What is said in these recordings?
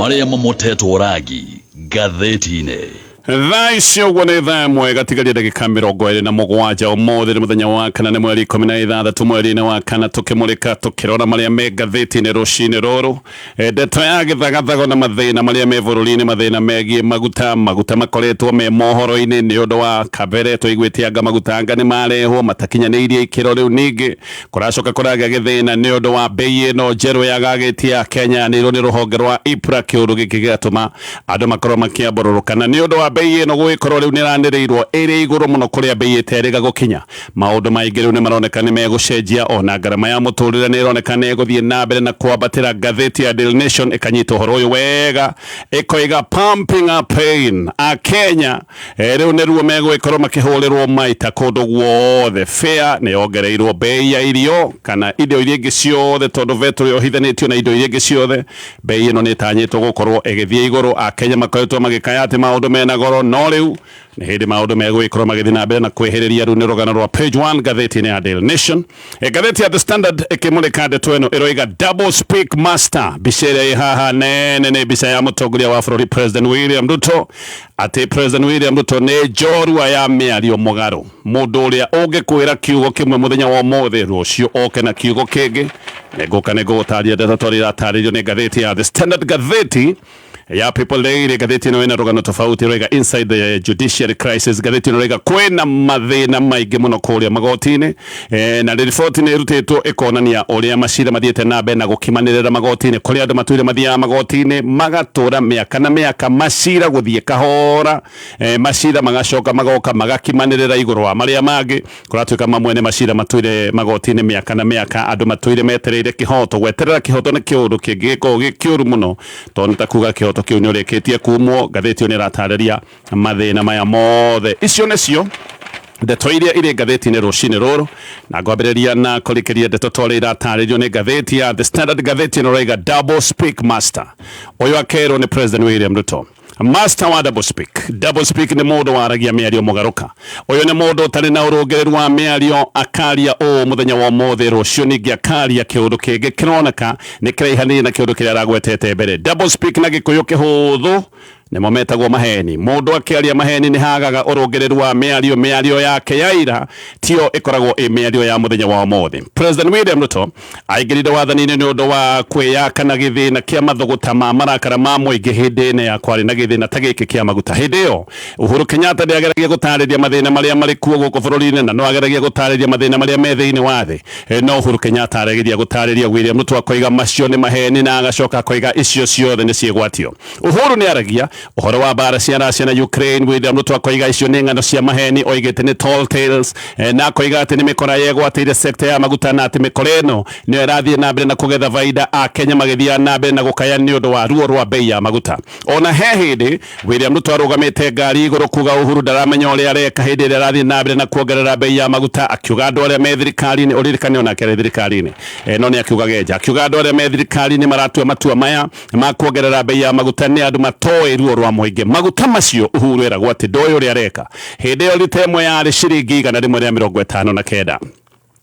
maria mamotetwo ragi ngathĩti-inĩ. Thaa icio ũguo nĩ thaa ĩmwe gatigaria ndagĩka 27 ũmũthĩ nĩ mũthenya wa kana nĩ mweri 16 mweri-inĩ wa kana tũkĩmũrĩka tũkĩrora marĩa me ngathĩti-inĩ rũcinĩ rũrũ. Ndeto ya gĩthagathago na mathĩna marĩa me bũrũri-inĩ, mathĩna megiĩ maguta makoretwo me mohoro-inĩ nĩ ũndũ wa kabere tũiguĩte anga maguta anga nĩ marehwo matakinyanĩirie ikĩro. Rĩu ningĩ kũracoka kũragĩa gĩthĩna nĩ ũndũ wa bei ĩno njerũ yagagĩtie ya Kenya nĩrwo nĩ rũhonge rwa IPRA, kĩũndũ gĩkĩ gĩgatũma andũ makorwo makĩamborũrũkana nĩ ũndũ wa bei ĩno gũgĩkorwo rĩu nĩranĩrĩirwo ĩrĩ igũrũ mũno kũrĩa bei ĩterĩga gũkinya. Maũndũ maingĩ rĩu nĩmaroneka nĩ megũcenjia, ona ngarama ya mũtũrĩre nĩroneka nĩ ĩgũthiĩ na mbere na kwambatĩra. Ngathĩti ya Daily Nation ĩkanyita ũhoro ũyũ wega ĩkoiga pumping up pain a Kenya rĩu nĩruo megũgĩkorwo makĩhũrĩrwo maita kũndũ guothe. Fare nĩyongereirwo, bei ya irio kana indo iria ingĩ ciothe, tondũ vetro yohithanĩtio na indo iria ingĩ ciothe. Bei ĩno nĩtanyĩtwo gũkorwo ĩgĩthiĩ igũrũ. A Kenya makoretwo magĩkaya atĩ maũndũ mena goro, no rĩu nĩ hĩndĩ maũndũ megũgĩkorwo magĩthiĩ na mbere na kwĩhĩrĩria. Rĩu nĩ rũgano rwa page 1 ngathĩti-inĩ ya Daily Nation. Ngathĩti ya The Standard ĩkĩmũrĩka ndeto ĩno ĩroiga double speak master. Mbica ĩrĩa ĩ haha nene nĩ mbica ya mũtongoria wa bũrũri President William Ruto, atĩ President William Ruto nĩ njorua ya mĩario mũgarũ. Mũndũ ũrĩa ũngĩkwĩra kiugo kĩmwe mũthenya wa ũmũthĩ, rũciũ oke na kiugo kĩngĩ. Nĩngũgũtarĩria ndeto tũrĩa ĩratarĩrio nĩ ngathĩti ya The Standard. Ngathĩti ya People Daily, gatheti ĩno ĩna rũgano tofauti rwega inside the judiciary crisis. Gatheti ĩno rwega kwĩna mathĩna maingĩ mũno kũrĩa magoti-inĩ, na riboti nĩ ĩrutĩtwo ĩkonania ũrĩa macira mathiĩte na mbere na gũkimanĩrĩra magoti-inĩ, kũrĩa andũ matũire mathiaga magoti-inĩ magatũra mĩaka na mĩaka, macira gũthiĩ kahora, macira magacoka magoka magakimanĩrĩra igũrũ wa marĩa mangĩ. Kũratuĩka mamwe nĩ macira matũire magoti-inĩ mĩaka na mĩaka, andũ matũire metereire kĩhoto. Gweterera kĩhoto nĩ kĩũndũ kĩngĩkorwo gĩ kĩũru mũno, tondũ nĩtakuga kĩhoto kĩu nĩ ũrĩkĩtie kumwo. Ngathĩti ĩyo nĩ ĩratarĩria mathĩna maya mothe. Icio nĩcio ndeto iria irĩ ngathĩti-inĩ rũcinĩ rũrũ, na ngwambĩrĩria na kũrĩkĩria ndeto tũrĩa iratarĩrio nĩ ngathĩti ya The Standard. Ngathĩti ĩno raiga double speak master. Ũyũ akerwo nĩ President William Ruto, master wa double speak. Double speak nĩ mũndũ waragia mĩario mũgarũka. Ũyũ nĩ mũndũ ũtarĩ na ũrũngĩrĩru wa mĩario, akaria mũthenya wa ũmũthĩ, rũciũ ningĩ akaria kĩũndũ kĩngĩ kĩroneka nĩ kĩraihanĩrĩirie na kĩũndũ kĩrĩa aragwetete mbere. Double speak na gĩkũyũ kĩhũthũ nĩmo metagwo maheni. Mũndũ akĩaria maheni nĩ hagaga ũrũngĩrĩru wa mĩario yake ya ira, tio ĩkoragwo ĩ mĩario ya mũthenya wa ũmũthĩ. President William Ruto aingĩrire wathani-inĩ nĩ ũndũ wa kwĩyaka na gĩthĩna kĩa mathũgũta ma marakara ma mũingĩ hĩndĩ-inĩ ya kwarĩ na gĩthĩna ta gĩkĩ kĩa maguta. Hĩndĩ ĩyo Uhuru Kenyatta nĩageragia gũtarĩria mathĩna marĩa marĩ kuo gũkũ bũrũri-inĩ, na no ageragia gũtarĩria mathĩna marĩa me thĩinĩ wa thĩ. No Uhuru Kenyatta aregeria gũtarĩria William Ruto akoiga macio nĩ maheni, na agacoka akoiga icio ciothe nĩ ciĩgwatio. Uhuru nĩ aragia ũhoro wa mbara cia Russia na Ukraine, William Ruto akoiga icio nĩ ng'ano cia maheni, oigĩte nĩ tall tales, na akoiga atĩ nĩ mĩkora yegwatĩire sekta ya maguta, na atĩ mĩkora ĩno nĩyo ĩrathiĩ na mbere na kũgetha baida, a Kenya magĩthiaga na mbere na gũkaya nĩ ũndũ wa ruo rwa bei ya maguta. Ona he hĩndĩ William Ruto arũgamĩte ngari igũrũ kuga Uhuru ndaramenya ũrĩa areka hĩndĩ ĩrĩa arathiĩ na mbere na kuongerera bei ya maguta, akiuga andũ arĩa me thirikari-inĩ, ũririkane ona akĩarĩ thirikari-inĩ, no nĩ akiuga genja, akiuga andũ arĩa me thirikari-inĩ maratua matua maya ma kuongerera bei ya maguta nĩ andũ matoĩ ruo rwa mũingĩ. Maguta macio Uhuru eragwo atĩ ndoĩ ũrĩa areka. Hĩndĩ ĩyo rita ĩmwe yarĩ ciringi 159.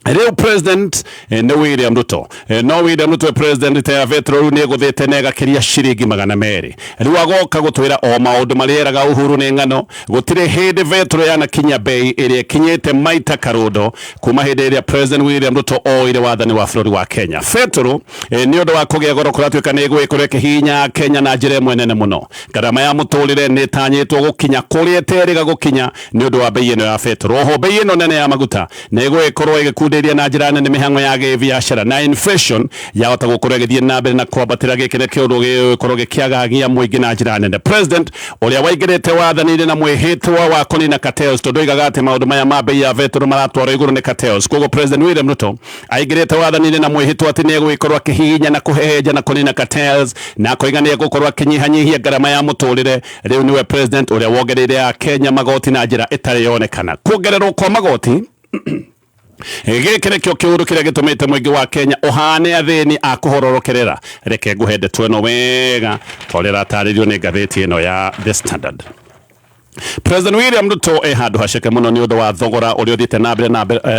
Rĩu President nĩ William Ruto, no William Ruto President ya vetro rĩu nĩ gũthĩte na ĩgakĩria ciringi 200. Rĩu agoka gũtwĩra o maũndũ marĩa eraga Uhuru nĩ ng'ano. Gũtirĩ hĩndĩ vetro yanakinya bei ĩrĩa ĩkinyĩte maita karũndo kuma hĩndĩ ĩrĩa President William Ruto oire wathani wa bũrũri wa Kenya. Vetro nĩ ũndũ wa kũgĩa goro kũratuĩka nĩ ĩgũgĩkorwo ĩkĩhinya Kenya na njĩra ĩmwe nene mũno. Ngarama ya mũtũrĩre nĩ ĩtanyĩtwo gũkinya kũrĩa ĩterĩga gũkinya nĩ ũndũ wa bei ĩno ya vetro. Oho bei ĩno nene ya maguta nĩ ĩgũgĩkorwo ĩgĩkundĩria na njĩra nene mĩhang'o ya gĩbiacara, na inflation yahota gũkorwo ĩgĩthiĩ na mbere na kwambatĩra. Gĩkĩ nĩ kĩũndũ gĩgũkorwo gĩkĩagagia mũingĩ na njĩra nene. President ũrĩa waingĩrĩte wathani-inĩ na mwĩhĩtwa wa kũnina cartels, tondũ oigaga atĩ maũndũ maya ma bei ya vetro maratwarwo igũrũ nĩ cartels. Koguo President William Ruto aingĩrĩte wathani-inĩ na mwĩhĩtwa atĩ nĩ egũgĩkorwo akĩhihinya na kũhehenja na kũnina cartels, na akoiga nĩ egũkorwo akĩnyihanyihia ngarama ya mũtũrĩre. Rĩu nĩwe President ũrĩa wongereire a Kenya magoti na njĩra ĩtarĩ yonekana. Kuongererwo kwa magoti gĩkĩ nĩkĩo kĩũndũ kĩrĩa gĩtũmĩte mũingĩ wa Kenya ũhane athĩni a kũhororokerera. Reke ngũhe ndeto ĩno wega tondũ ĩratarĩrio nĩ ngathĩti ĩno ya The Standard. President William Ruto handu haceke muno ni undu wa thogora uri uthiite na mbere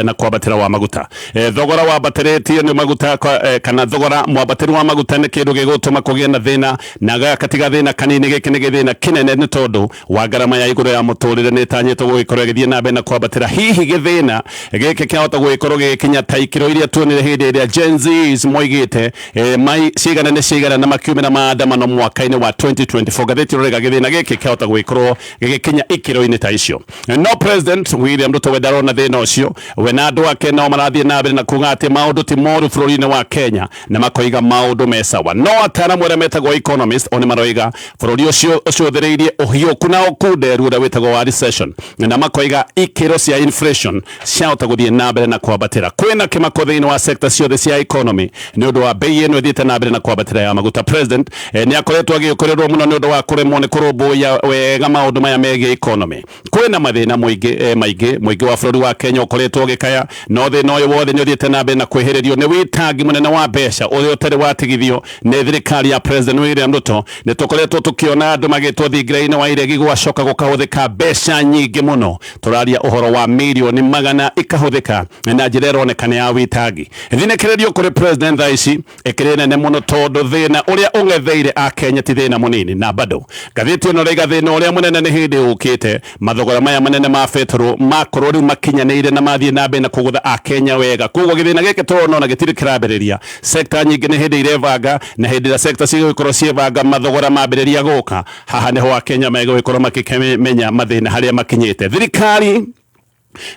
na kwambatira wa maguta thogora wa bateretie ni maguta kana thogora mwambatiri wa maguta ni kindu gigutuma kugie na thina na gakatiga thina kanini giki ni thina kinene ni tondu wa garama ya iguru ya muturire ni tanyitwo gugikorwo githie na mbere na kwambatira hihi githina giki kiahota gugikorwo gikinya ta ikiro iria tuonire hindi iria Gen Zs moigite mai cigana ni cigana na makiumira maandamano mwaka-ini wa 2024 gatheti rurega githina giki kiahota gugikorwo gikinya ikiro-ini ta icio no President William Ruto we ndarona thina ucio we na andu ake no marathie na mbere na kuga ati maundu ti moru bururi-ini wa Kenya na makoiga maundu mesawa no ataramu aria metagwo economist oni maroiga bururi ucio ucuthireirie uhiuku na ukunderu uria witagwo wa recession na makoiga ikiro cia inflation ciahota guthie na mbere na kwambatira kwina kimako thiini wa sector ciothe cia economy ni undu wa bei ino ithiite na mbere na kwambatira ya maguta. President ni akoretwo agikurirwo muno ni undu wa kuremwo ni kurumbuya wega maundu maya megie economy kwina mathina muingi wa bururi wa Kenya ukoretwo gikaya no thina uyu wothe ni uthiite na mbere na kwihiririo ni witangi munene wa mbeca uria utari watigithio ni thirikari ya President William Ruto ni tukoretwo tukiona andu magitwo thingira-ini wa iregi gwacoka gukahuthika mbeca nyingi muno turaria uhoro wa milioni magana ikahuthika na njira ironekana ya witangi thinekererio kuri President thaici ikiri nene muno tondu thina uria ungetheire a Kenya ti thina munini na bado gatheti no rega thina uria munene ni hindi ukite mathogora maya manene ma fetro makorwo riu makinyanire na mathie na mbere na kugutha a Kenya wega koguo githina giki turona na gitiri kirambiriria sector nyingi ni hindi irevanga na hindi ya sector cigikorwo cievanga mathogora mambiriria guka haha niho a Kenya megikorwo makikemenya mathina haria makinyite thirikari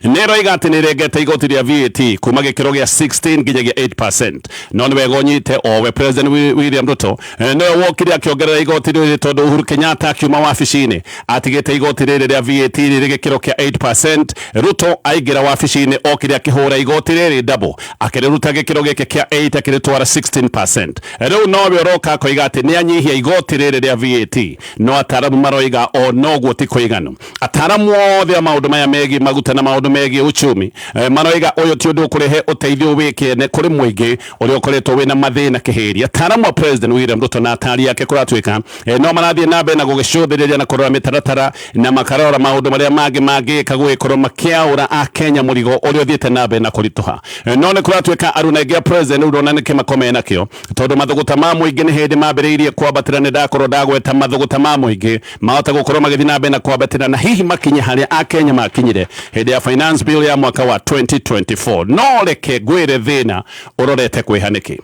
nero igati ni regete igoti ria VAT kuma gikiro gia 16 nginyagia 8% no ni wega unyite owe President William Ruto no wokire akiongerera igoti riri tondu Uhuru Kenyatta akiuma wabici-ini atigite igoti riri ria VAT riri gikiro kia 8%. Ruto aigira wabici-ini okire akihura igoti riri double akiriruta gikiro giki kia 8 akiritwara 16%. Riu no bioroka ko igati ni anyihia igoti riri ria VAT no ataramu maroiga o no guo ti kuiganu ataramu othe maundu maya megi maguta na maundu megie uchumi maroiga uyu ti undu kurihe uteithio wikene kuri muingi uri ukoretwo wina mathina kihiria ataramu wa President William Ruto na atari yake kuratwika no marathie na mbere na gugicuthiriria na kurora mitaratara na makarora maundu maria magi kaguikorwo makiaura a Kenya murigo uri uthiite na mbere na kurituha no ni kuratwika aruna ingi a President urona ni kimakome nakio tondu mathuguta ma muingi ni hindi mambiriirie kwambatira ni ndakorwo ndagweta mathuguta ma muingi mahota gukorwo magithie na mbere na kwambatira na hihi makinye haria a Kenya makinyire hindi ya finance bill ya mwaka wa 2024 no reke gwire thina urorete kwihaniki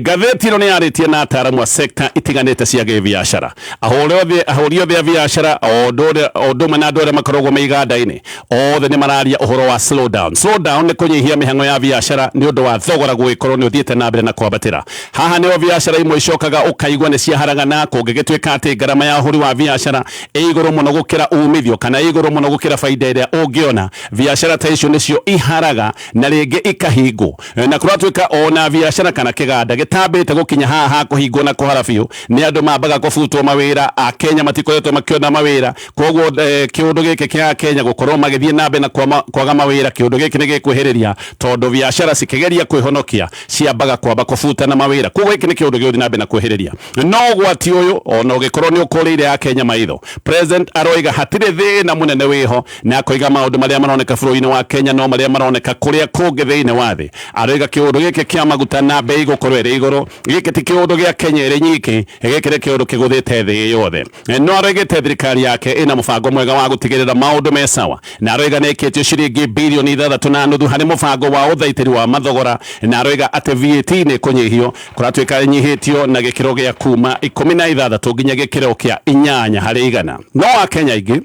gatheti ino ni yaritie na ataramu wa sekta itiganite cia biashara ahuri othe a biashara odumwe na andu aria makoragwo me iganda-ini othe ni mararia uhoro wa slow down ni kunyihia mihango ya biashara ni undu wa thogora gugikorwo ni uthiite na mbere na kwambatira haha niho biashara imwe icokaga ukaigwa ni ciaharagana kungigituika ati garama ya uhuri wa biashara iguru muno gukira umithio kana iguru muno gukira faida iria ungiona biashara ta icio nicio iharaga na ringi ikahingo na kuratwika ona biashara kana kiganda gitambite gukinya haha kuhingwo na kuhara biu ni andu mambaga kubutwo mawira a Kenya matikoretwo makiona mawira koguo kiundu giki kia Kenya gukorwo magithie na mbere na kwaga mawira kiundu giki ni gikuhiriria tondu biashara cikigeria kwihonokia ciambaga kwamba kubuta na mawira koguo giki ni kiundu giothi na mbere na kwihiriria no gwati uyu ona ugikorwo ni ukuriire a Kenya maitho President aroiga hatire thina munene wiho na koiga maundu maria maroneka bururi-ini wa Kenya no maria maroneka kuria kungi thiini wa thi aroiga kiundu giki kia maguta na bei gukorwo iri iguru giki ti kiundu gia Kenya iri nyiki giki ni kiundu kiguthite thi yothe no aroigite thirikari yake ina mubango mwega wa gutigirira maundu me sawa na aroiga ni ikitio ciringi bilioni 6.5 hari mubango wa uthaitiri wa mathogora na aroiga ati VAT ni kunyihio kuratwika nyihitio na gikiro gia kuma 16 nginya gikiro kia 8 hari 100 no a Kenya ingi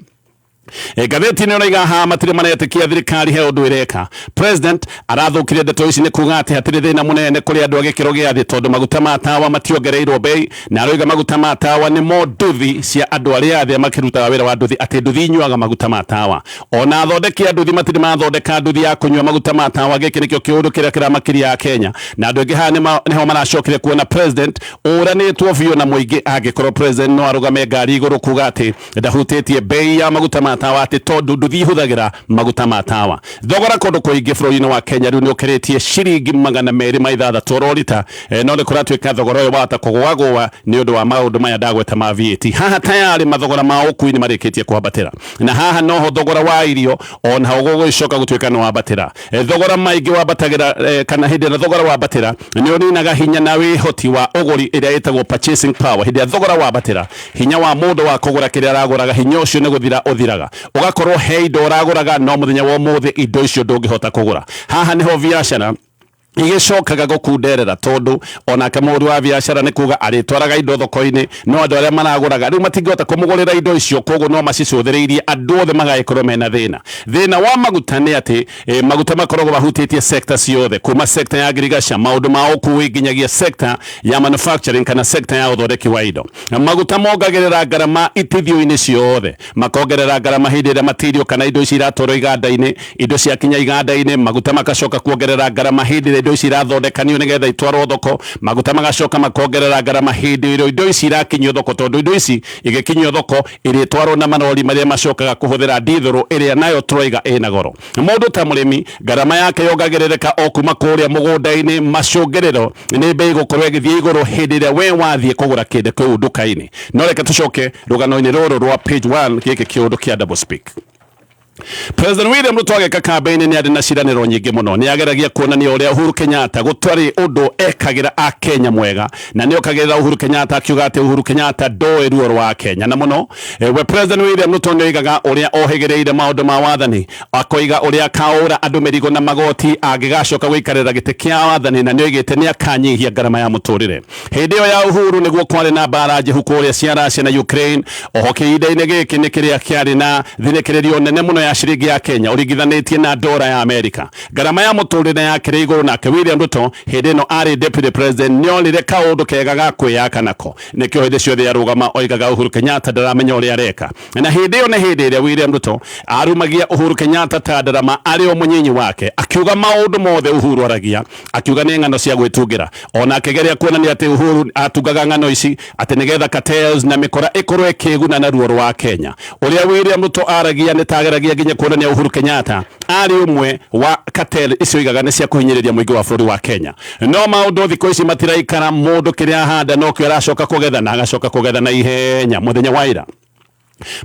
gatheti ni oiga ha matire manetikia thirikari he undu ireka President arathukirie ndeto ici ni kuga ati hatire thina munene kuri andu agikiro gia thi tondu maguta ma tawa mationgereirwo bei na aroiga maguta ma tawa ni mo nduthi cia andu aria athia makirutaga wira wa nduthi ati nduthi inyuaga maguta ma tawa ona athondeki a nduthi matire mathondeka nduthi ya kunyua maguta ma tawa giki nikio kiundu kiria kiramakiria a Kenya na andu ingi ha niho maracokire kuona President uranitwo biu na muingi agikorwo President no arugame ngari iguru kuga ati ndahutitie bei ya maguta ma ma tawa ati tondu nduthi huthagira maguta ma tawa thogora kondu kuingi bururi-ini wa Kenya riu ni ukiritie ciringi 260 ororita no ni kuratwika thogora uyu wata kugwagwa ni undu wa maundu maya ndagweta ma VAT haha tayari mathogora ma ukui ni marikitie kwambatira na haha noho thogora wa irio ona ugugicoka gutwika no wambatira thogora maingi wambatagira kana hindi na thogora wambatira ni uninaga hinya na wihoti wa uguri iria itagwo purchasing power hindi thogora wambatira hinya wa mundu wa kugura kiria araguraga hinya ucio ni guthira uthiraga ugakorwo he indo uraguraga no muthenya wa umuthi indo icio ndungihota kugura haha niho biashara igicokaga gukunderera tondu onake mundu wa biashara ni kuga aritwaraga indo thoko-ini no andu aria maraguraga riu matingihota kumugurira indo icio koguo no macicuthiriirie andu othe magaikorwo mena thina wa maguta ni ati maguta makoragwo mahutitie sector ciothe kuma sector ya agriculture maundu ma ukui nginyagia sector ya manufacturing kana sector ya uthondeki wa indo maguta mongagirira ngarama itithio-ini ciothe makongerera ngarama hindi iria material kana indo ici iratwarwo iganda-ini indo cia kinya iganda-ini maguta makacoka kuongerera ngarama hindi indo ici irathondekanio nigetha itwarwo thoko maguta magacoka makongerera ngarama hindi indo ici irakinyio thoko tondu indo ici igikinyio thoko iritwarwo na marori maria macokaga kuhuthira ndithuru iria nayo troiga ina goro mundu ta murimi ngarama yake yongagiririka o kuma kuria mugunda-ini macungerero ni bei gukorwo igithie iguru hindi iria we wathie kugura kindu kiu nduka-ini no reke tucoke rugano-ini ruru rwa page 1 giki kiundu kia double speak. President William Ruto ageka campaign ni adina ciraniro nyingi muno ni ageragia kuonania uria Uhuru Kenyatta gutwari undu ekagira a Kenya mwega na ni okagira Uhuru Kenyatta akiuga ati Uhuru Kenyatta ndoe ruo rwa Kenya na muno we President William Ruto ni igaga uria ohegereire maundu ma wathani akoiga uria kaura andu merigo na magoti agigacoka guikarira giti kia wathani na ni igite ni akanyihia ngarama ya muturire hindi yo ya Uhuru niguo kwari na mbara njihu kuria cia Russia na Ukraine ohokiinde-ini giki ni kiria kiari na thinekererio nene muno ya ciringi ya Kenya urigithanitie na dola ya Amerika ngarama ya muturire ya kire iguru nake William Ruto hindi no ari deputy president nyolire kaundu kega ga kwiyaka nako nikio hindi ciothe arugama oigaga Uhuru Kenyatta ndaramenya uria areka na hindi yo ne hindi iria William Ruto arumagia Uhuru Kenyatta ta ndarama ari o munyinyi wake akiuga maundu mothe Uhuru aragia akiuga ni ngano cia gwitungira ona akigeria kuonania ati Uhuru atugaga ngano ici ati nigetha cartels na mikora ikorwe kiguna na ruo rwa Kenya uria William Ruto aragia ni tageragia nginya kuonania Uhuru Kenyatta ari umwe wa cartel icio igaga ni cia kuhinyiriria muingi wa bururi wa Kenya no maundu thiko ici matiraikara mundu kiria handa no kio aracoka kugetha na agacoka kugetha na ihenya muthenya wa ira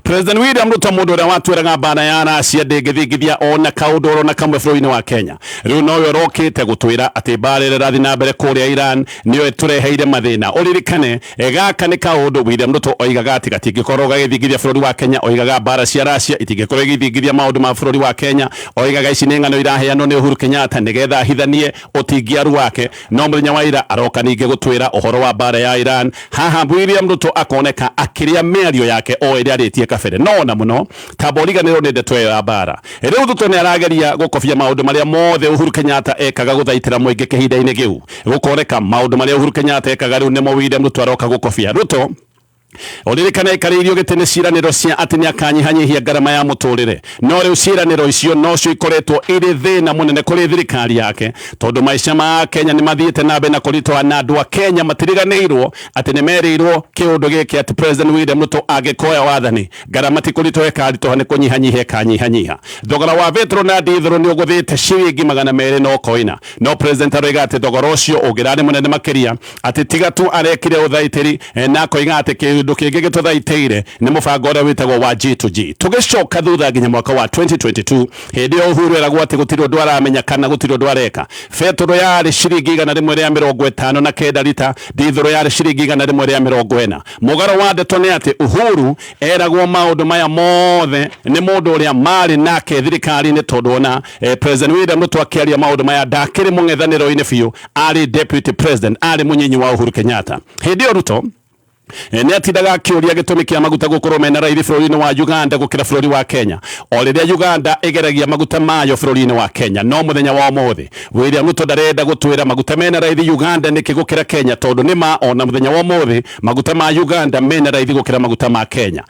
President William Ruto mundu uria watwiraga mbara ya Russia ndingithingithia ona kaundu ona kamwe bururi-ini wa Kenya riu nowe rokite gutwira ati mbara ira rathi na mbere kuria Iran niyo itureheire mathina uririkane gaka ni kaundu William Ruto oigaga ati gatingikorwo gagithingithia bururi wa Kenya oigaga mbara cia Russia itingikorwo igithingithia maundu ma bururi wa Kenya oigaga ici ni ngano iraheanwo ni Uhuru Kenyatta nigetha hithanie utingiaru wake no muthenya wa ira aroka ningi gutwira uhoro wa mbara ya Iran haha William Ruto akoneka akiria miario yake o iria aritie kabere no na muno taboriganiro ni ndeto ya mbara riu Ruto ni arageria gukobia maundu maria mothe Uhuru Kenyatta ekaga guthaitira muingi kihinda-ini giu gukoreka maundu maria Uhuru Kenyatta ekaga riu ni mo William Ruto aroka gukobia Ruto uririkane ikaririo gitene ciraniro cia ati ni akanyihanyihia ngarama ya muturire no riu ciraniro icio no cio ikoretwo iri thina munene kuri thirikari yake tondu maica ma Kenya ni mathiite na mbere na kuritwa na andu a Kenya matiriganirwo ati ni merirwo kiundu giki ati President William Ruto agikoya wathani ngarama ti kuritwo ekaritwo ni kunyihanyihia kanyihanyiha thogora wa petrol na diesel ni uguthite ciringi 200 no koina no President aroiga ati thogora ucio ugirani munene makiria ati tiga tu arekire uthaitiri na koiga ati kindu kingi gituthaiteire ni mubango uria witagwo wa G2G tugicoka thutha nginya mwaka wa 2022 hindi yo Uhuru eragwo ati gutiri undu aramenya kana gutiri undu areka petrol yari ciringi 150 na kenda lita diesel yari ciringi 140 mugaro wa ndeto ni ati Uhuru eragwo maundu maya mothe ni mundu uria mari nake thirikari-ini tondu ona President William Ruto akiaria maundu maya ndakiri mung'ethaniro-ini biu ari deputy president ari munyinyi wa Uhuru Kenyatta hindi yo Ruto ni atindaga akiuria gitumi kia maguta gukorwo mena raithi bururi-ini wa Uganda gukira bururi wa Kenya o riria Uganda igeragia maguta mayo bururi-ini wa Kenya no muthenya wa umuthi William Ruto ndarenda gutwira maguta mena raithi Uganda niki gukira Kenya tondu ni ma ona muthenya wa umuthi maguta ma Uganda mena raithi gukira maguta ma Kenya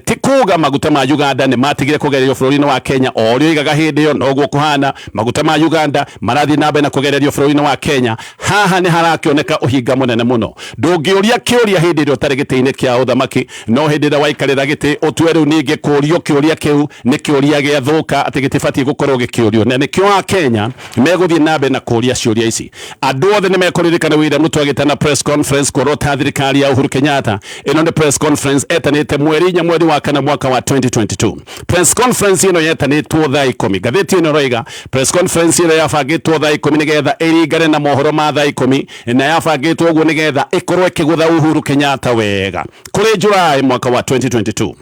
ti kuga maguta ma Uganda ni matigire kugererio bururi-ini wa Kenya o rio igaga hindi yo no gukuhana maguta ma Uganda marathi nambe na kugererio bururi-ini wa Kenya haha ni harakioneka uhinga munene muno ndungiuria kiuria hindi utari giti-ini kia uthamaki no hindi ria waikarira giti utwe riu ningi kurio kiuria kiu ni kiuria giathuka ati gitibati gukorwo gikiurio na nikio a Kenya meguthie nambe na kuria ciuria ici andu othe ni mekuririkana William Ruto agitana press conference kurota thirikari ya Uhuru Kenyatta ino ni press conference etanite mweri wa kana mwaka wa 2022 press conference ino yetanitwo thaa 10 gatheti ino roiga press conference ino yabangitwo thaa 10 nigetha iringane na mohoro ma thaa 10 na yabangitwo uguo nigetha ikorwo ikigutha Uhuru Kenyatta wega kuri Julai mwaka wa 2022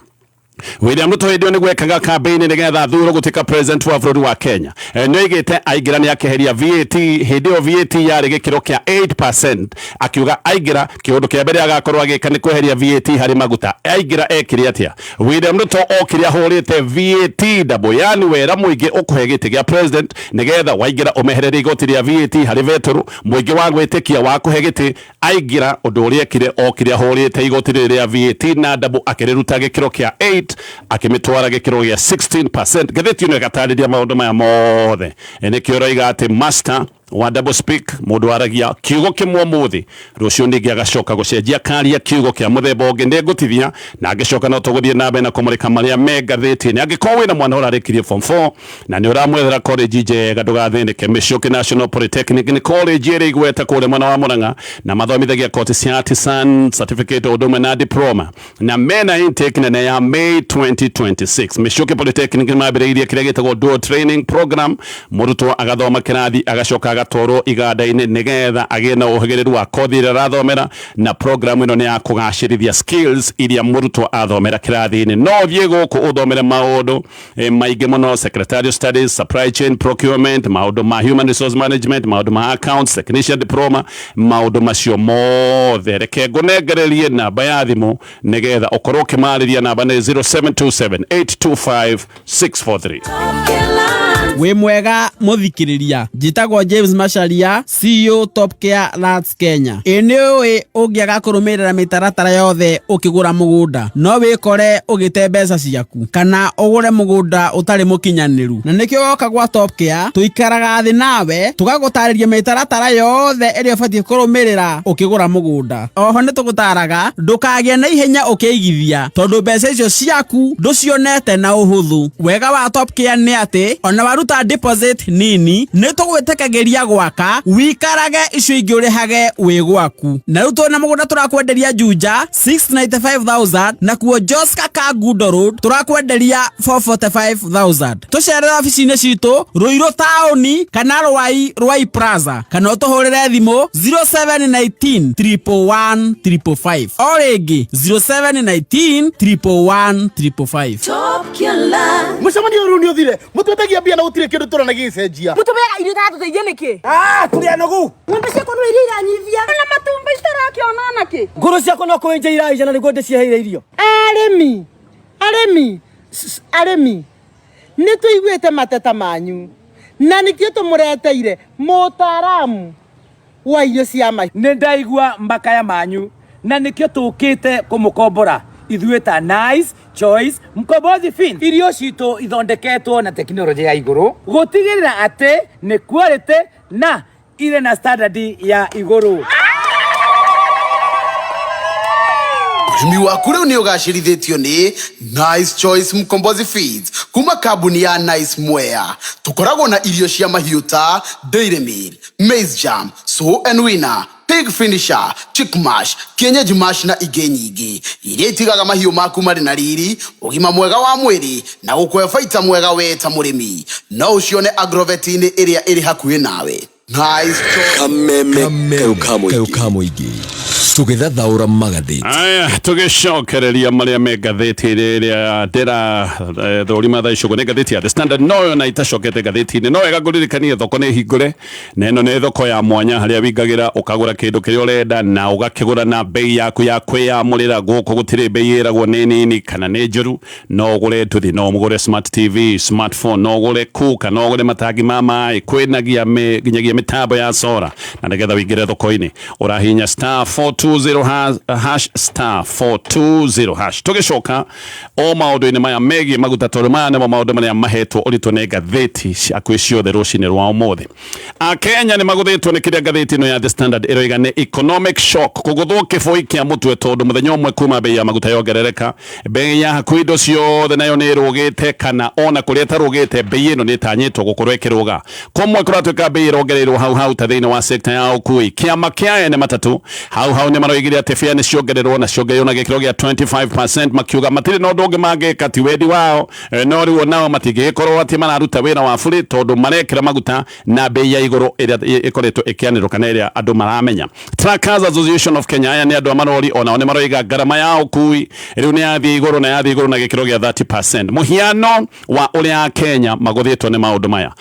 William Ruto hindi ni gwekaga campaign nigetha thuro gutika president wa bũrũri wa Kenya no igite aigira ni akeheria VAT hindi o VAT yari gikiro kia 8% akiuga aigira kiundu kia mbere agakorwo agika ni kweheria VAT hari maguta aigira ekire atia William Ruto okiria hurite VAT double yani wera muingi ukuhe giti gia president nigetha waigira umehereria igoti ria VAT hari veturu muingi wa gwitikia wa kuhe giti aigira undu uria ekire okiria hurite igoti ria VAT na double akiriruta gikiro kia 8 akimitwara gikiro ya 16% gatheti ino gatariria maundu maya mothe ene kioroiga ati master wa double speak mundu aragia kiugo kimwe muthi rucio ningi agacoka gucenjia karia kiugo kia muthemba ungi ndengutithia na agicoka no tuguthie nambe na kumurika maria megatheti ni agikorwo wina mwana urarikirie form 4 na ni uramwethera college njega ndugathinike Micioki National Polytechnic ni college iri igweta kule mwana wa Murang'a na mathomithagia kothi cia artisan certificate udumwe na diploma na mena intake na ya May 2026 Micioki Polytechnic mabiriirie kiria gitagwo dual training program murutwo agathoma kirathi agacoka agatoro iganda-ini nigetha agie na uhigiriru wa kothi ira rathomera na program ino ni ya kugacirithia skills iria murutwo athomera kirathi-ini no thie guku uthomere maundu maingi muno secretarial studies supply chain procurement maundu ma human resource management maundu ma accounts technician diploma maundu macio mothe reke ngunengererie namba ya thimu nigetha ukorwo ukimariria namba ni 0727825643 we mwega muthikiriria njitagwo James Macharia CEO Top Care Rats Kenya eniwe ungiaga kurumirira mitaratara yothe ukigura mugunda no wikore ugite mbeca ciaku kana ugure mugunda utari mukinyaniru na nikio woka gwa Top Care tuikaraga thi nawe tugagutariria mitaratara yothe iri ubatie kurumirira ukigura mugunda oho nitugutaraga ndukagie na ihenya ukiigithia tondu mbeca icio ciaku nducionete na uhuthu wega wa Top Care ni ati ona waruta deposit nini nitugwitekageria gwaka wikarage icio ingi urihage wi gwaku na riu tuna mugunda turakwenderia Juja 695,000 na kuo Joska Kagundo Road turakwenderia 445,000 tucerera ofici-ini citu Ruiru taoni kana Rwai Plaza kana utuhurire thimu 0719 o ringi 0719 Top Care mucemanio ru ni uthire mutwetagia mbia na gutire kindu turana gicenjia mutumega irio tatuteithia niki turi anogu ng'ombe ciakwa no iria iranyivia na matumba itarakionana ki nguru ciakwa no kwenja iraija na niguo ndicieheire irio aremi ni tuiguite mateta manyu na nikio tumureteire mutaramu wa irio cia mahiũ ni ndaigua mbakaya manyu na nikio tukite kumukombora ithuita Nice Choice Mkombozi Feed irio citu ithondeketwo na teknolojia ya iguru gutigirira ati ni quality na ile na standard ya iguru. Urimi waku riu ni ugacirithitio ni Nice Choice Mkombozi Feeds kuma kambuni ya Nice Mwea. Tukoragwo na irio cia mahiũ ta Dairy Meal, Maize Jam, So and Winner, Pig Finisher, Chick Mash, Kienyeji Mash na ingĩ nyingĩ iria itigaga mahiũ maku marĩ na riri, ũgima mwega wa mwĩrĩ na gũkũhe baita mwega we ta mũrĩmi. No ũcione Agrovet-inĩ ĩrĩa ĩrĩ hakuhĩ nawe. Nice Choice. Kameme kamuingi tugithathaura magatheti aya tugicokereria maria me gatheti iria ndira thorima thaa icio ni gatheti ya The Standard no na itacokete gatheti-inĩ no wega ngũririkanie thoko nĩ hingũre na ĩno nĩ thoko ya mwanya harĩa wingagira ukagura kindu kiria urenda na ugakigura na bei yaku ya kwiyamũrĩra gũkũ gũtirĩ bei ĩragwo nĩ nini kana nĩ njũru no ũgũre nduthi no mũgũre smart TV smartphone no ũgũre kuka no ũgũre matangi ma maĩ kwĩnagia nginyagia mitambo ya sora na nĩgetha wĩingĩre thoko-inĩ ũrahinya *4 420 hash star 420 hash tugicoka o maundu-ini maya megi maguta tondu maya nimo maundu maria mahetwo uritwo ni ngatheti cia kwi ciothe rucini rwa umuthi. Akenya ni maguthitwo ni kiria ngatheti ino ya The Standard iroiga ni economic shock kuguthwo kiboi kia mutwe tondu muthenya umwe kuma bei ya maguta yongerereka bei ya hakuhi indo ciothe nayo ni rugite kana ona kuria tarugite bei ino ni tanyitwo gukorwo ikiruga kumwe kuratwika bei irongereirwo hau ta thiini wa sekta ya ukui kiama kia ene matatu hau ni maroigire ati fare ni ciongererwo na ciongererwo na gikiro gia 25% makiuga matiri no ndungi mangika ti wendi wao no riu nao matigikorwo ati mararuta wira wa buri tondu marekira maguta na bei ya iguru iria ikoretwo ikianirwo kana iria andu maramenya. Truckers Association of Kenya aya ni andu amarori ona ni maroiga garama ya ukui riu ni yathie iguru na gikiro gia 30%. Muhiano wa uria Kenya maguthitwo ni maundu maya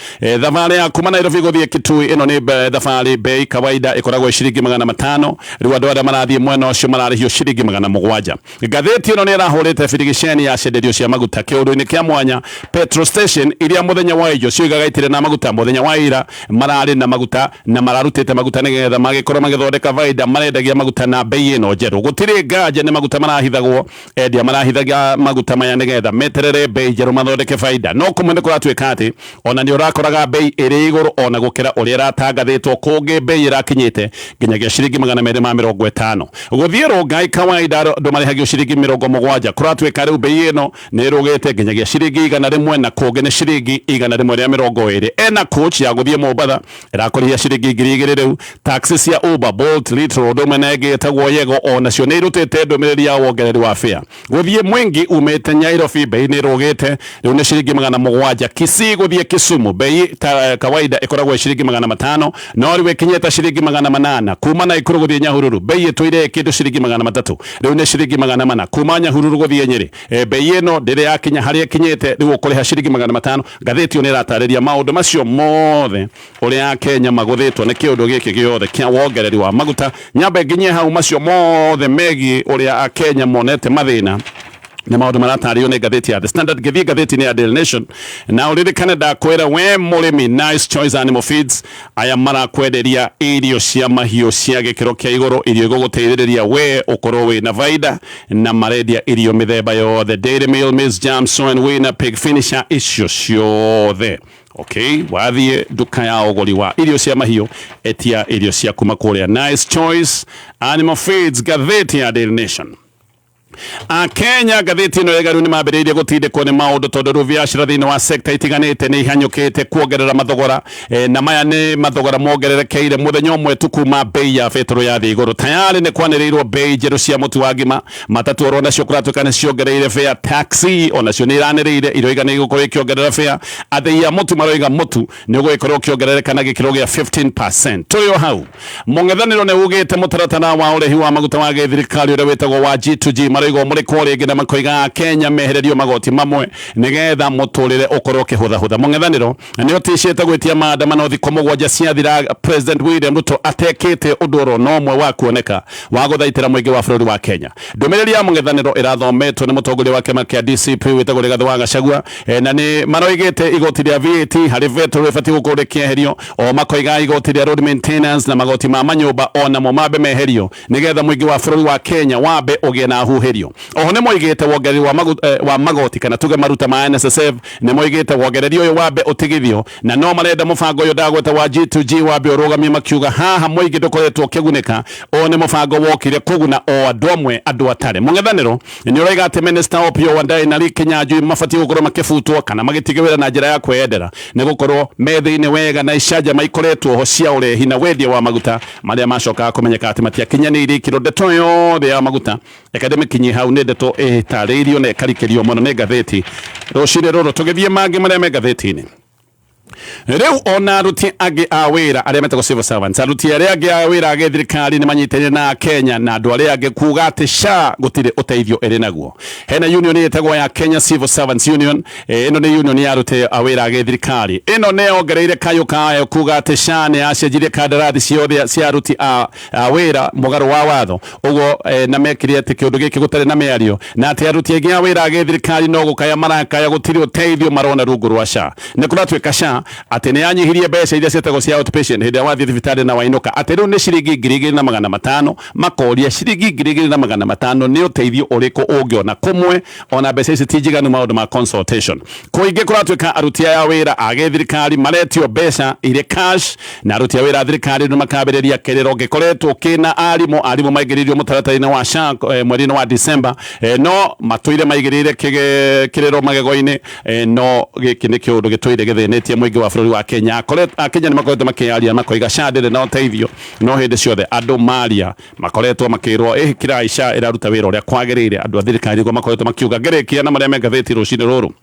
thabari ya kuma Nairobi guthie Kitui ino ni thabari bei kawaida ikoragwo ciringi 500 riu andu aria marathie mwena ucio mararihio ciringi 700. Ngatheti ino ni irahurite birigiceni ya cenderio cia maguta kiundu-ini kia mwanya petrol station iria muthenya wa ijo ciugaga itire na maguta muthenya wa ira marari na maguta na mararutite maguta nigetha magikorwo magithondeka faida marendagia maguta na bei ino njeru gutiri nganja ni maguta marahithagwo endia marahithagia maguta maya nigetha meterere bei njeru mathondeke faida no kumwe kuratwika ati ona ni urakoraga bei iri iguru ona gukira uria ratangathitwo kungi bei irakinyite nginyagia ciringi 250 guthie rungai kawaida ndo marihagio ciringi 70 kuratwika riu bei ino ni rugite nginyagia ciringi 100 na kungi ni ciringi 100 ria 20 ena coach ya guthie Mombatha irakorihia ciringi 2000 riu taxi cia Uber Bolt Litro ndome na igi tagwo Yego ona cio ni irutite ndumiriri ya wongereri wa fare guthie Mwingi umete Nyairobi bei ni rugite riu ni ciringi 700 Kisii guthie Kisumu bei kawaida ikoragwo ciringi 500 no riu ikinyeta ciringi 800 kuma Naikuru guthie Nyahururu bei itwire kindu ciringi 300 riu ni ciringi 400 kuma Nyahururu guthie Nyeri bei ino ndire yakinya haria kinyete riu ukuriha ciringi 500. Ngatheti ni ratariria maundu macio mothe uria Kenya maguthitwo ni kiundu giki giothe kia wongereri wa maguta nyambe nginye hau macio mothe megi uria Kenya monete mathina ni maundu maratario ni ngatheti ya The Standard githie ngatheti ni ya Daily Nation na uriri Canada kwera we murimi Nice Choice Animal Feeds aya marakwenderia irio cia mahiu cia gikiro kia iguru irio iguguteithiriria we ukorwo we na faida na marendia irio mithemba yothe Dairy Meal, Maize Jam, Soy and Wheat na Pig Finisher icio ciothe. Okay, wathie duka ya ogori wa irio cia mahiu etia irio cia kuma kuria Nice Choice Animal Feeds ngatheti ya Daily Nation. Kenya ngatheti ino yegaru ni mambiriirie gutindikwo ni maundu tondu ru biashara thiini wa sekta itiganite ni ihanyukite kuongerera mathogora na maya ni mathogora mongererekeire muthenya umwe tu kuma bei ya betro ya thi iguru tayari ni kwanirirwo bei njeru cia mutu wa ngima matatu oro nacio kuratuka ni ciongereire fare taxi onacio ni iranireire iroiga ni gukorwo ikiongerera fare athei ya mutu maroiga mutu ni gukorwo kiongerereka na gikiro gia 15%. Tuyo hau mungethaniro ni ugite mutaratara wa urehi wa maguta wa githirikari uria witagwo wa G2G marigo muri korege na makoiga Kenya mehererio magoti mamwe nigetha muturire ukorwo kihutha mungethaniro ni otishite gwitia maandamano thiko mugwanja ciathira President William Ruto atekite udoro nomwe wa kuoneka wa guthaitira mwingi wa bururi wa Kenya. Ndumiriri ya mungethaniro irathometwo ni mutongoria wa kema kia DCP witagwo Rigathi wa Gachagua na ni maroigite igoti ria VAT hari veto rifati gukorwo kieherio o makoiga igoti ria road maintenance na magoti ma manyumba ona mo mabe meherio nigetha mwingi wa bururi wa Kenya wabe ugie na huherio. Oho ne moigite wongereri wa magoti kana tuge maruta ma NSSF ne moigite wongereri uyu wabe utigithio na no marenda mufango uyu dagweta wa G2G wabe urugamia makiuga haha moigi ndukoretwo kigunika o ne mufango wokire kuguna o adomwe andu atare mungethaniro ni uraiga ati Minister Opiyo Wandayi na Kinyanjui mafati gukorwo makifutwo kana magitigewera na njira ya kwendera ne gukorwo methiini wega na icaja maikoretwo ho cia urehi na wendia wa maguta maria macoka kumenyeka ati matiakinyaniri kiro ndeto yothe ya maguta academic kinyi hau ne ndeto taririo na karikerio muno ne ngatheti rucire ruru tugithie mangi maria me ngatheti-ini. Riu ona aruti agi a wira aria metagwo civil servants aruti aria agi a wira agi thirikari ni manyitene na Kenya na andu aria agi kuga ati SHA gutire uteithio iri naguo. Hena union yetagwo ya Kenya Civil Servants Union ino ni union ya aruti a wira agi thirikari ino ne ongereire kayo kayo kuga ati SHA ni acenjirie kandarathi ciothe cia aruti a wira mugaru wa watho uguo na mekire ati kiundu giki gutare na miario na ati aruti agi a wira agi thirikari no gukaya marakaya gutire uteithio marona rungu rwa SHA ni kuratwika SHA ati ni anyihirie mbeca iria cietagwo cia outpatient hindi wathi thibitari na wainuka ati riu ni ciringi 2,500 makoria ciringi 2,500 ni uteithio uriku ungiona kumwe ona mbeca ici ti njiganu maundu ma consultation kuingi kuratuika aruti aya wira age thirikari maretio mbeca ire cash na aruti aya wira thirikari ni makabereria kiriro gikoretwo kina arimu maigiririo mutaratara-ini wa SHA mweri-ini wa December no matuire maigirire kiriro magego-ini no giki ni kiundu gituire githinetie muingi wa bururi wa Kenya Kenya ni makoretwo makiaria makoiga SHA ndire no teithio no hindi ciothe andu maria makoretwo makirwo kirai SHA iraruta wira uria kwagirire andu a thirikari go makoretwo makiuga ngirikia na maria mengatheti rucini ruru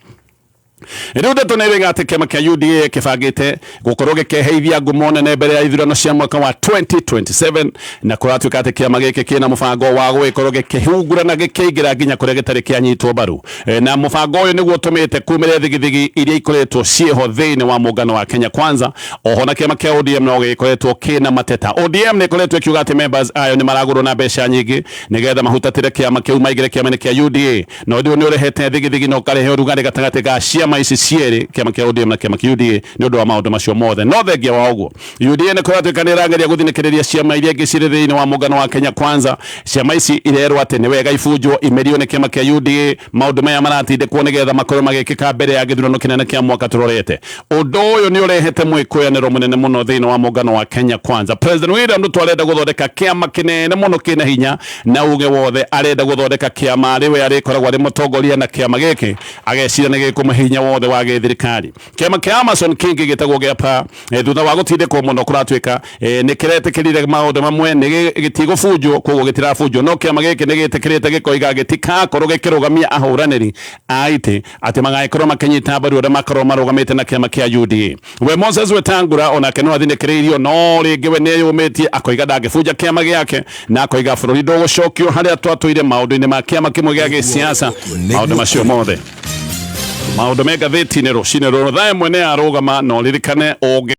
riu ndeto nä rä atä kä kia UDA kä bangä te gå korwo gä keheithia ngumo nene mbere ya ithurano cia mwaka wa 2027 na kå ratuä ka atä kä ama gä kä kä na må bango wa gå gä korwo gä kä hungurana gä kä ingä ra nginya kå rä a gä tarä kä anyitwo mbaru na må bango å yå nä guo tå mä te kumä re thigithigi iria ikoretwo ciĩho thä-inä wa mũngano wa Kenya Kwanza oho na kä ama kä a ODM no gä koretwo kä na mateta ODM nä koretwo ä kiuga atä members ayo nä maragå rwo na mbeca nyingä nä getha mahutatä re kä ama kä u maingä re kä ama-inä kä a UDA no rä u nä å rehete thigithigi na å karehe å rugarä gatagatä ga ciama ici cierä kiama kia ODM na kiama kia UDA ni undu wa maundu macio mothe no thengia wa uguo UDA ni kuratuika ni rangeria guthinikiria ciama iria ingi ciri thiini wa mungano wa Kenya Kwanza ciama ici irerwo ati ni wega ibunjwo imerio ni kiama kia UDA maundu maya maratindikwo ni getha makorwo magikika mbere ya githurano kinene kia mwaka turorete undu uyu ni urehete mwikuyaniro munene muno thiini wa mungano wa Kenya Kwanza President William Ruto arenda guthondeka kiama kinene muno kina hinya na uge wothe arenda guthondeka kiama riwe arikoragwo ari mutongoria na kiama giki agecira ni gikumuhinya wothe wa thirikari kiama kia Amason King gitagwo giapa thutha wa gutindikwo muno kuratuika ni kiretikirire maundu mamwe ni gitigubunjwo koguo gitirabunjwo no kiama giki ni gitikirite gikoiga gitikakorwo gikirugamia ahuraniri aite ati magaikorwo makinyita mbaru uria makorwo marugamite na kiama kia UDA we Moses Wetangura onake no athinikiriirio no ringi we ni yumitie akoiga ndangibunja kiama giake na akoiga bururi ndugucokio haria twatwire maundu-ini ma kiama kimwe gia gisiasa maundu macio mothe maundu mega theti-inĩ rũcinĩ rũrũ thaa ĩmwe nĩ arũgama no ririkane ũngĩ